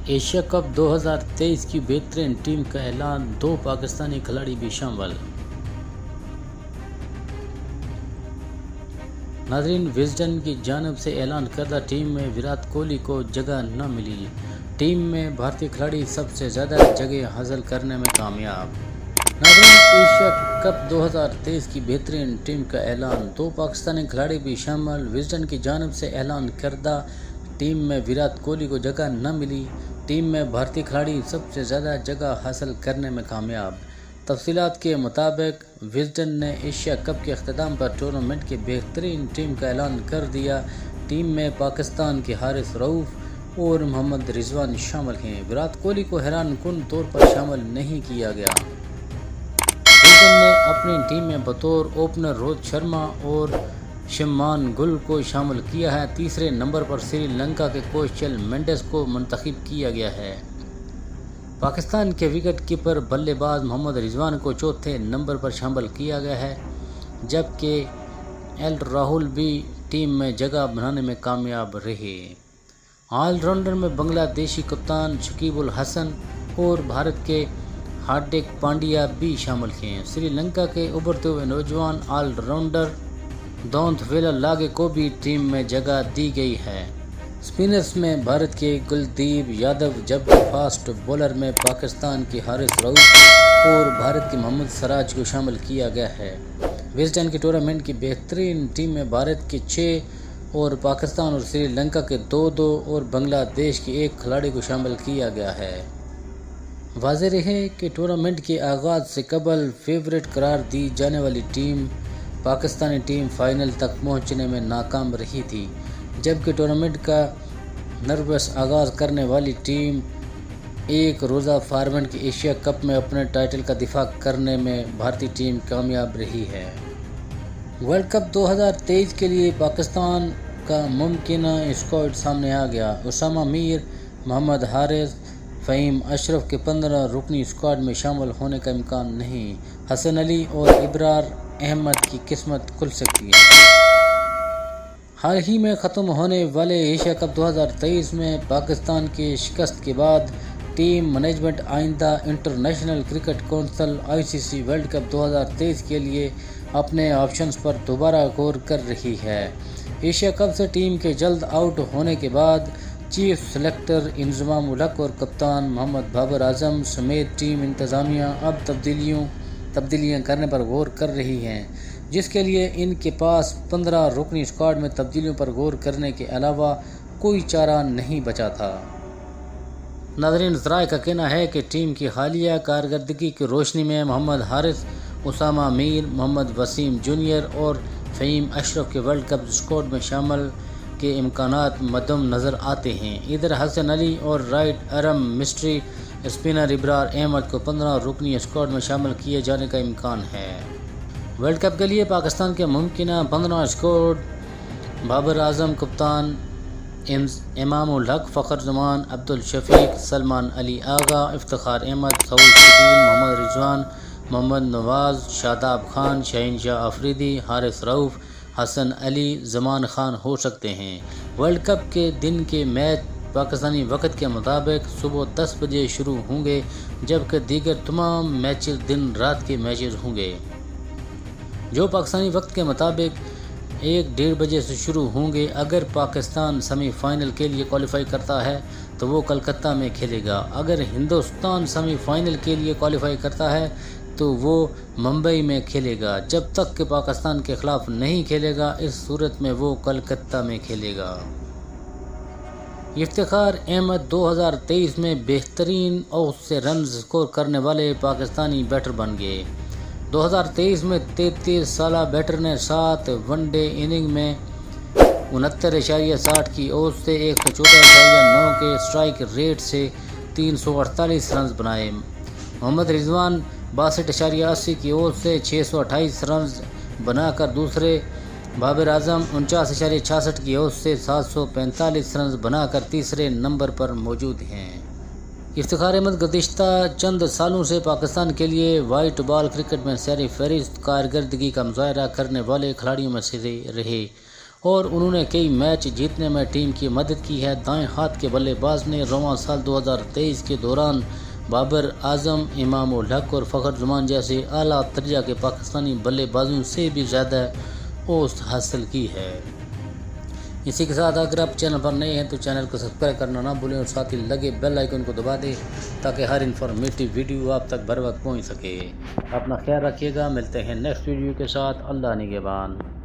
Asia cup 2023 کی بہترین team کا اعلان، 2 پاکستانی کھلاڑی بھی شامل۔ ناظرین، وزڈن کی جانب سے اعلان کردہ ٹیم میں وراٹ کوہلی کو جگہ نہ ملی۔ ٹیم میں بھارتی کھلاڑی سب سے زیادہ جگہ حاصل کرنے میں کامیاب۔ ناظرین، ایشیا کپ 2023 کی بہترین ٹیم کا اعلان، 2 پاکستانی کھلاڑی بھی شامل۔ وزڈن کی جانب سے اعلان کردہ ٹیم میں وراٹ کوہلی کو جگہ نہ ملی۔ ٹیم میں بھارتی کھلاڑی سب سے زیادہ جگہ حاصل کرنے میں کامیاب۔ تفصیلات کے مطابق وزڈن نے ایشیا کپ کے اختتام پر ٹورنامنٹ کی بہترین ٹیم کا اعلان کر دیا۔ ٹیم میں پاکستان کے حارث رؤف اور محمد رضوان شامل ہیں۔ وراٹ کوہلی کو حیران کن طور پر شامل نہیں کیا گیا۔ وزڈن نے اپنی ٹیم میں بطور اوپنر روہت شرما اور شبمان گل کو شامل کیا ہے۔ تیسرے نمبر پر سری لنکا کے کوشل مینڈس کو منتخب کیا گیا ہے۔ پاکستان کے وکٹ کیپر بلے باز محمد رضوان کو چوتھے نمبر پر شامل کیا گیا ہے، جبکہ ایل راہل بھی ٹیم میں جگہ بنانے میں کامیاب رہے۔ آل راؤنڈر میں بنگلہ دیشی کپتان شکیب الحسن اور بھارت کے ہاردک پانڈیا بھی شامل ہیں۔ سری لنکا کے ابھرتے ہوئے نوجوان آل راؤنڈر دونت ویلالاگے کو بھی ٹیم میں جگہ دی گئی ہے۔ اسپنرز میں بھارت کے کلدیپ یادو، جبکہ فاسٹ بولر میں پاکستان کے حارث رؤف اور بھارت کے محمد سراج کو شامل کیا گیا ہے۔ وزڈن کے ٹورنامنٹ کی بہترین ٹیم میں بھارت کے 6 اور پاکستان اور سری لنکا کے 2 اور بنگلہ دیش کے 1 کھلاڑی کو شامل کیا گیا ہے۔ واضح رہے کہ ٹورنامنٹ کے آغاز سے قبل فیورٹ قرار دی جانے والی ٹیم پاکستانی ٹیم فائنل تک پہنچنے میں ناکام رہی تھی، جبکہ ٹورنامنٹ کا نروس آغاز کرنے والی ٹیم ایک روزہ فارمیٹ کے ایشیا کپ میں اپنے ٹائٹل کا دفاع کرنے میں بھارتی ٹیم کامیاب رہی ہے۔ ورلڈ کپ 2023 کے لیے پاکستان کا ممکنہ اسکواڈ سامنے آ گیا۔ اسامہ میر، محمد حارث، فہیم اشرف کے 15 رکنی اسکواڈ میں شامل ہونے کا امکان نہیں۔ حسن علی اور ابرار احمد کی قسمت کھل سکتی ہے۔ حال ہی میں ختم ہونے والے ایشیا کپ 2023 میں پاکستان کی شکست کے بعد ٹیم مینجمنٹ آئندہ international cricket council (ICC) world cup 2023 کے لیے اپنے آپشنز پر دوبارہ غور کر رہی ہے۔ ایشیا کپ سے ٹیم کے جلد آؤٹ ہونے کے بعد چیف سلیکٹر انضمام الحق اور کپتان محمد بابر اعظم سمیت ٹیم انتظامیہ اب تبدیلیاں کرنے پر غور کر رہی ہیں، جس کے لیے ان کے پاس 15 رکنی اسکواڈ میں تبدیلیوں پر غور کرنے کے علاوہ کوئی چارہ نہیں بچا تھا۔ ناظرین، ذرائع کا کہنا ہے کہ ٹیم کی حالیہ کارکردگی کی روشنی میں محمد حارث، اسامہ میر، محمد وسیم جونیئر اور فہیم اشرف کے ورلڈ کپ اسکواڈ میں شامل کے امکانات مدھم نظر آتے ہیں۔ ادھر حسن علی اور رائٹ آرم مسٹری اسپنر ابرار احمد کو 15 رکنی اسکواڈ میں شامل کیے جانے کا امکان ہے۔ ورلڈ کپ کے لیے پاکستان کے ممکنہ 15 اسکواڈ: بابر اعظم کپتان، امام الحق، فخر زمان، عبدالشفیق، سلمان علی آغا، افتخار احمد، سعود شبیر، محمد رضوان، محمد نواز، شاداب خان، شہین شاہ آفریدی، حارث رؤف، حسن علی، زمان خان ہو سکتے ہیں۔ ورلڈ کپ کے دن کے میچ پاکستانی وقت کے مطابق صبح 10 بجے شروع ہوں گے، جبکہ دیگر تمام میچز دن رات کے میچز ہوں گے، جو پاکستانی وقت کے مطابق 1-1:30 بجے سے شروع ہوں گے۔ اگر پاکستان سیمی فائنل کے لیے کوالیفائی کرتا ہے تو وہ کلکتہ میں کھیلے گا۔ اگر ہندوستان سیمی فائنل کے لیے کوالیفائی کرتا ہے تو وہ ممبئی میں کھیلے گا۔ جب تک کہ پاکستان کے خلاف نہیں کھیلے گا، اس صورت میں وہ کلکتہ میں کھیلے گا۔ افتخار احمد 2023 میں بہترین اوسط سے رنز اسکور کرنے والے پاکستانی بیٹر بن گئے۔ 2023 میں 33 سالہ بیٹر نے 7 ون ڈے اننگ میں 69.60 کی اوسط سے 114.9 کے اسٹرائک ریٹ سے 348 رنز بنائے۔ محمد رضوان 62.80 کی اوسط سے 628 رنز بنا کر دوسرے، بابر اعظم 49.66 کی اوسط سے 745 رنز بنا کر تیسرے نمبر پر موجود ہیں۔ افتخار احمد گزشتہ چند سالوں سے پاکستان کے لیے وائٹ بال کرکٹ میں سر فہرست کارکردگی کا مظاہرہ کرنے والے کھلاڑیوں میں سے رہے اور انہوں نے کئی میچ جیتنے میں ٹیم کی مدد کی ہے۔ دائیں ہاتھ کے بلے باز نے رواں سال 2023 کے دوران بابر اعظم، امام الحق اور فخر زمان جیسے اعلیٰ درجہ کے پاکستانی بلے بازوں سے بھی زیادہ اوسط حاصل کی ہے۔ اسی کے ساتھ اگر آپ چینل پر نئے ہیں تو چینل کو سبسکرائب کرنا نہ بھولیں اور ساتھ ہی لگے بیل آئیکن کو دبا دیں تاکہ ہر انفارمیٹیو ویڈیو آپ تک بر وقت پہنچ سکے۔ اپنا خیال رکھیے گا، ملتے ہیں نیکسٹ ویڈیو کے ساتھ۔ اللہ نگہبان۔